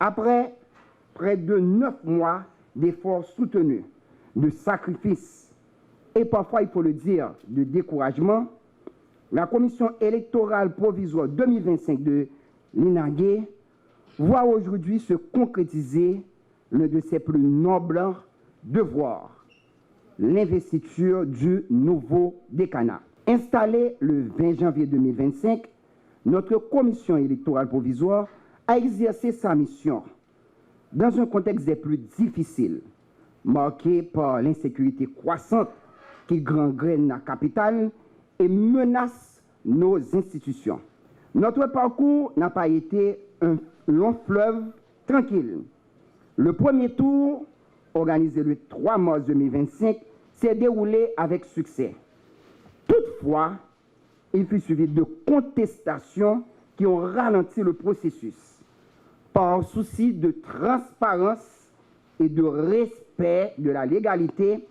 Après près de 9 mois d'efforts soutenus, de sacrifices et parfois, il faut le dire, de découragement, la commission électorale provisoire 2025 de l'INAGUE voit aujourd'hui se concrétiser l'un de ses plus nobles devoirs, l'investiture du nouveau décanat. Installée le 20 janvier 2025, notre commission électorale provisoire a exercé sa mission dans un contexte des plus difficiles, marqué par l'insécurité croissante qui gangrène la capitale et menace nos institutions. Notre parcours n'a pas été un long fleuve tranquille. Le premier tour, organisé le 3 mars 2025, s'est déroulé avec succès. Toutefois, il fut suivi de contestations qui ont ralenti le processus. Par souci de transparence et de respect de la légalité,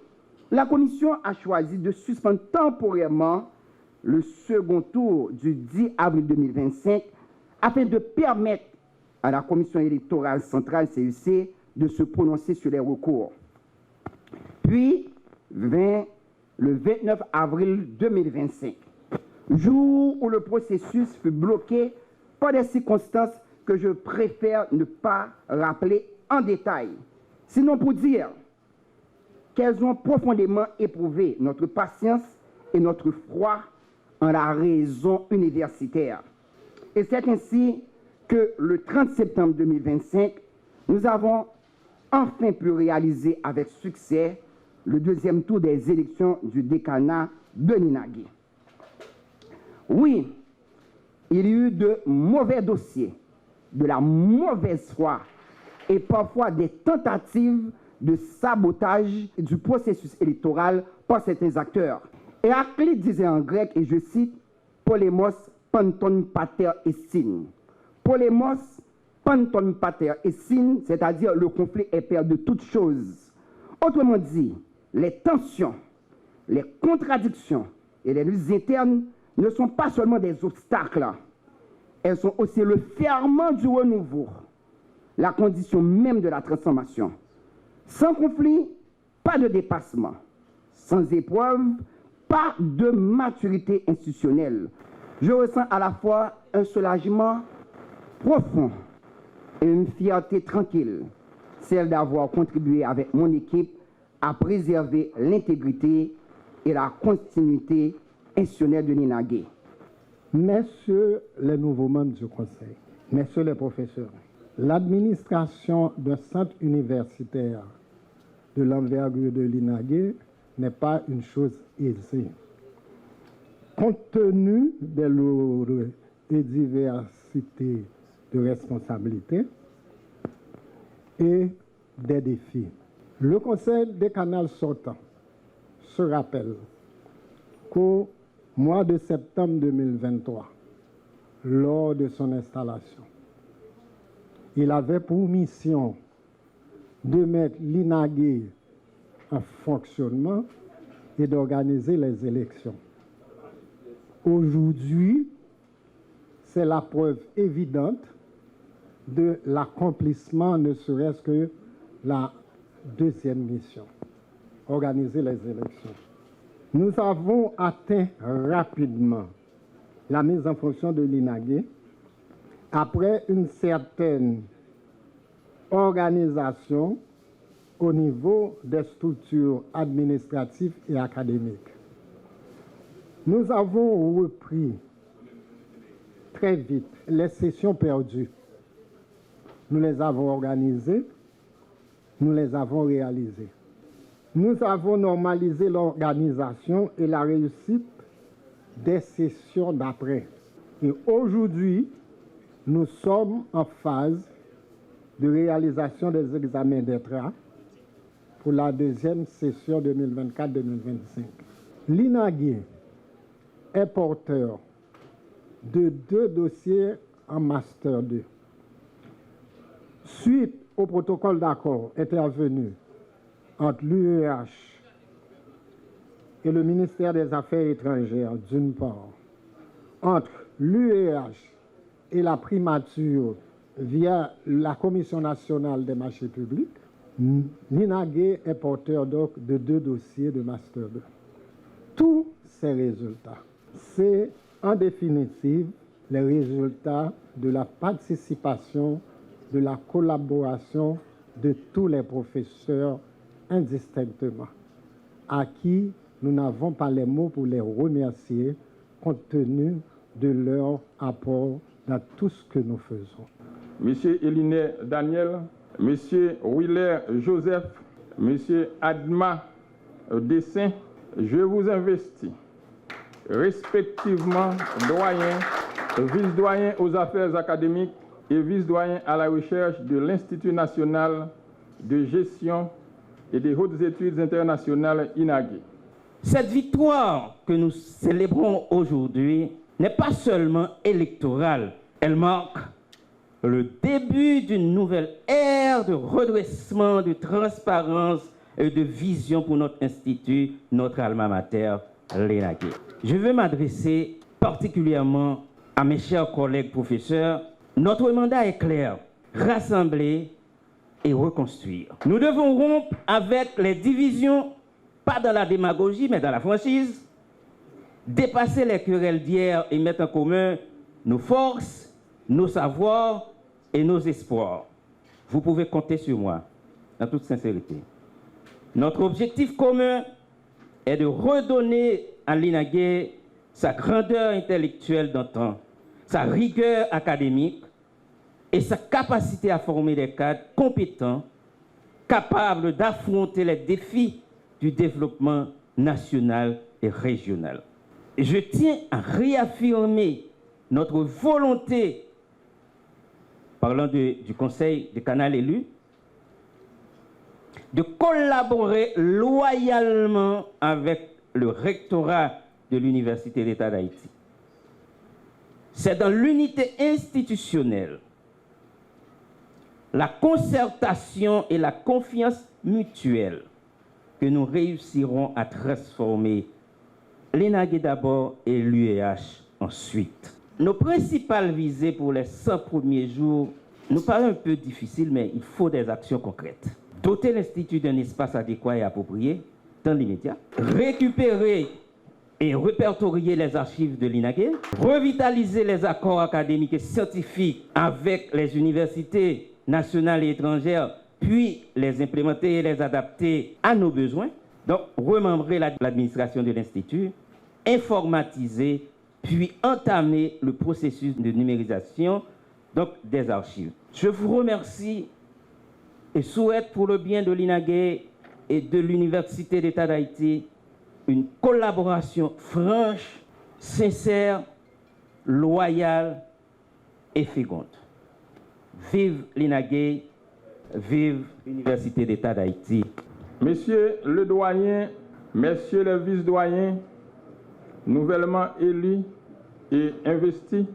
la Commission a choisi de suspendre temporairement le second tour du 10 avril 2025 afin de permettre à la Commission électorale centrale CEC de se prononcer sur les recours. Puis, le 29 avril 2025, jour où le processus fut bloqué par des circonstances que je préfère ne pas rappeler en détail, sinon pour dire qu'elles ont profondément éprouvé notre patience et notre foi en la raison universitaire. Et c'est ainsi que le 30 septembre 2025, nous avons enfin pu réaliser avec succès le deuxième tour des élections du décanat de l'INAGUE. Oui, il y a eu de mauvais dossiers, de la mauvaise foi et parfois des tentatives de sabotage du processus électoral par certains acteurs. Héraclite disait en grec, et je cite, « Polemos panton pater estin ». Polemos panton pater estin, c'est-à-dire le conflit est père de toutes choses. Autrement dit, les tensions, les contradictions et les luttes internes ne sont pas seulement des obstacles, elles sont aussi le ferment du renouveau, la condition même de la transformation. Sans conflit, pas de dépassement. Sans épreuve, pas de maturité institutionnelle. Je ressens à la fois un soulagement profond et une fierté tranquille, celle d'avoir contribué avec mon équipe à préserver l'intégrité et la continuité institutionnelle de l'INAGUE. Messieurs les nouveaux membres du Conseil, messieurs les professeurs, l'administration d'un centre universitaire de l'envergure de l'INAGUE n'est pas une chose aisée. Compte tenu des lourdes et diversités de responsabilités et des défis, le Conseil décanal sortant se rappelle qu'au mois de septembre 2023, lors de son installation, il avait pour mission de mettre l'INAGUE en fonctionnement et d'organiser les élections. Aujourd'hui, c'est la preuve évidente de l'accomplissement, ne serait-ce que la deuxième mission, organiser les élections. Nous avons atteint rapidement la mise en fonction de l'INAGUE après une certaine organisation au niveau des structures administratives et académiques. Nous avons repris très vite les sessions perdues. Nous les avons organisées, nous les avons réalisées. Nous avons normalisé l'organisation et la réussite des sessions d'après. Et aujourd'hui, nous sommes en phase de réalisation des examens d'ETRA pour la deuxième session 2024-2025. L'INAGUE est porteur de 2 dossiers en Master 2. Suite au protocole d'accord intervenu entre l'UEH et le ministère des Affaires étrangères, d'une part, entre l'UEH et la primature via la Commission nationale des marchés publics, l'INAGE est porteur donc de 2 dossiers de Master 2. Tous ces résultats, c'est en définitive les résultats de la participation, de la collaboration de tous les professeurs indistinctement, à qui nous n'avons pas les mots pour les remercier compte tenu de leur apport dans tout ce que nous faisons. Monsieur Eliné Daniel, Monsieur Willer Joseph, Monsieur Adma Dessin, je vous investis respectivement doyen, vice-doyen aux affaires académiques et vice-doyen à la recherche de l'Institut national de gestion et des hautes études internationales INAGE. Cette victoire que nous célébrons aujourd'hui n'est pas seulement électorale, elle marque le début d'une nouvelle ère de redressement, de transparence et de vision pour notre institut, notre alma mater, l'INAGE. Je veux m'adresser particulièrement à mes chers collègues professeurs. Notre mandat est clair, rassembler et reconstruire. Nous devons rompre avec les divisions, pas dans la démagogie, mais dans la franchise, dépasser les querelles d'hier et mettre en commun nos forces, nos savoirs et nos espoirs. Vous pouvez compter sur moi, en toute sincérité. Notre objectif commun est de redonner à l'INAGE sa grandeur intellectuelle d'antan, sa rigueur académique et sa capacité à former des cadres compétents, capables d'affronter les défis du développement national et régional. Et je tiens à réaffirmer notre volonté, parlant du Conseil des canals élus, de collaborer loyalement avec le rectorat de l'Université d'État d'Haïti. C'est dans l'unité institutionnelle, la concertation et la confiance mutuelle que nous réussirons à transformer l'INAGE d'abord et l'UEH ensuite. Nos principales visées pour les 100 premiers jours nous paraissent un peu difficiles, mais il faut des actions concrètes. Doter l'Institut d'un espace adéquat et approprié dans l'immédiat, récupérer et répertorier les archives de l'INAGE, revitaliser les accords académiques et scientifiques avec les universités nationales et étrangères, puis les implémenter et les adapter à nos besoins. Donc, remembrer l'administration de l'Institut, informatiser, puis entamer le processus de numérisation donc, des archives. Je vous remercie et souhaite pour le bien de l'INAGE et de l'Université d'État d'Haïti une collaboration franche, sincère, loyale et féconde. Vive l'INAGE, vive l'Université d'État d'Haïti. Messieurs le doyen, messieurs les vice-doyens, nouvellement élus et investis,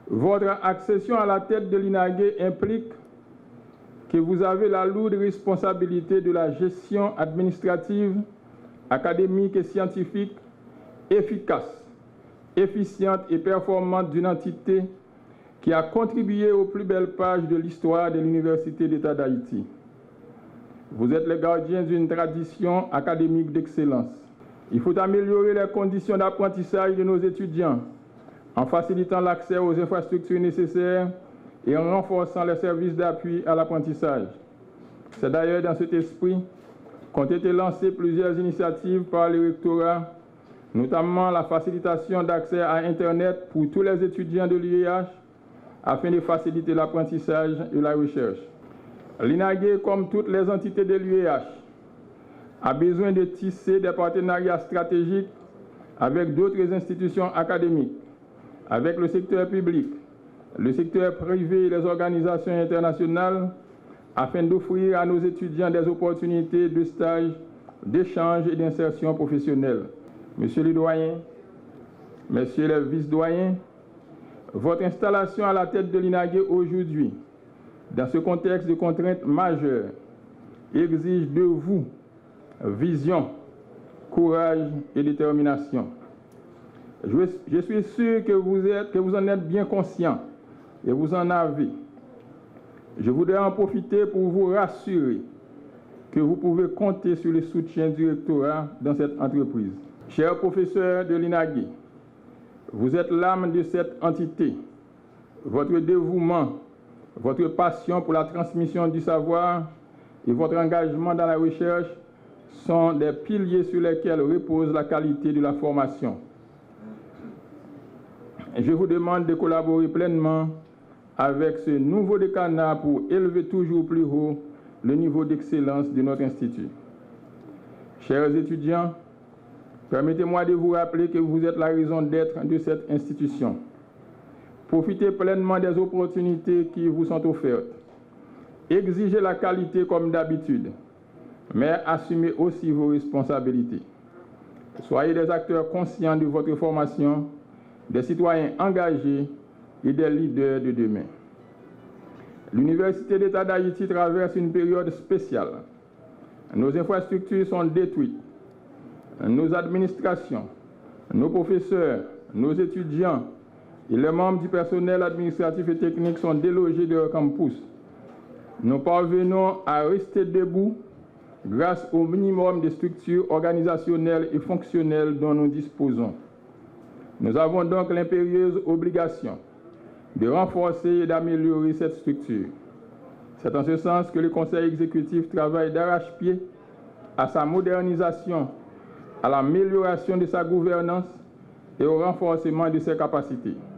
votre accession à la tête de l'INAGE implique que vous avez la lourde responsabilité de la gestion administrative, académique et scientifique efficace, efficiente et performante d'une entité qui a contribué aux plus belles pages de l'histoire de l'Université d'État d'Haïti. Vous êtes les gardiens d'une tradition académique d'excellence. Il faut améliorer les conditions d'apprentissage de nos étudiants en facilitant l'accès aux infrastructures nécessaires et en renforçant les services d'appui à l'apprentissage. C'est d'ailleurs dans cet esprit qu'ont été lancées plusieurs initiatives par le rectorat, notamment la facilitation d'accès à Internet pour tous les étudiants de l'UEH afin de faciliter l'apprentissage et la recherche. L'INAGE, comme toutes les entités de l'UEH, a besoin de tisser des partenariats stratégiques avec d'autres institutions académiques, avec le secteur public, le secteur privé et les organisations internationales, afin d'offrir à nos étudiants des opportunités de stage, d'échange et d'insertion professionnelle. Monsieur le doyen, messieurs les vice-doyens, votre installation à la tête de l'INAGE aujourd'hui, dans ce contexte de contraintes majeures, exige de vous vision, courage et détermination. Je suis sûr que vous en êtes bien conscient et vous en avez. Je voudrais en profiter pour vous rassurer que vous pouvez compter sur le soutien du rectorat dans cette entreprise. Chers professeurs de l'INAGUI, vous êtes l'âme de cette entité. Votre dévouement, votre passion pour la transmission du savoir et votre engagement dans la recherche sont des piliers sur lesquels repose la qualité de la formation. Je vous demande de collaborer pleinement avec ce nouveau décanat pour élever toujours plus haut le niveau d'excellence de notre institut. Chers étudiants, permettez-moi de vous rappeler que vous êtes la raison d'être de cette institution. Profitez pleinement des opportunités qui vous sont offertes. Exigez la qualité comme d'habitude, mais assumez aussi vos responsabilités. Soyez des acteurs conscients de votre formation, des citoyens engagés et des leaders de demain. L'Université d'État d'Haïti traverse une période spéciale. Nos infrastructures sont détruites. Nos administrations, nos professeurs, nos étudiants et les membres du personnel administratif et technique sont délogés de leur campus. Nous parvenons à rester debout grâce au minimum de structures organisationnelles et fonctionnelles dont nous disposons. Nous avons donc l'impérieuse obligation de renforcer et d'améliorer cette structure. C'est en ce sens que le Conseil exécutif travaille d'arrache-pied à sa modernisation, à l'amélioration de sa gouvernance et au renforcement de ses capacités.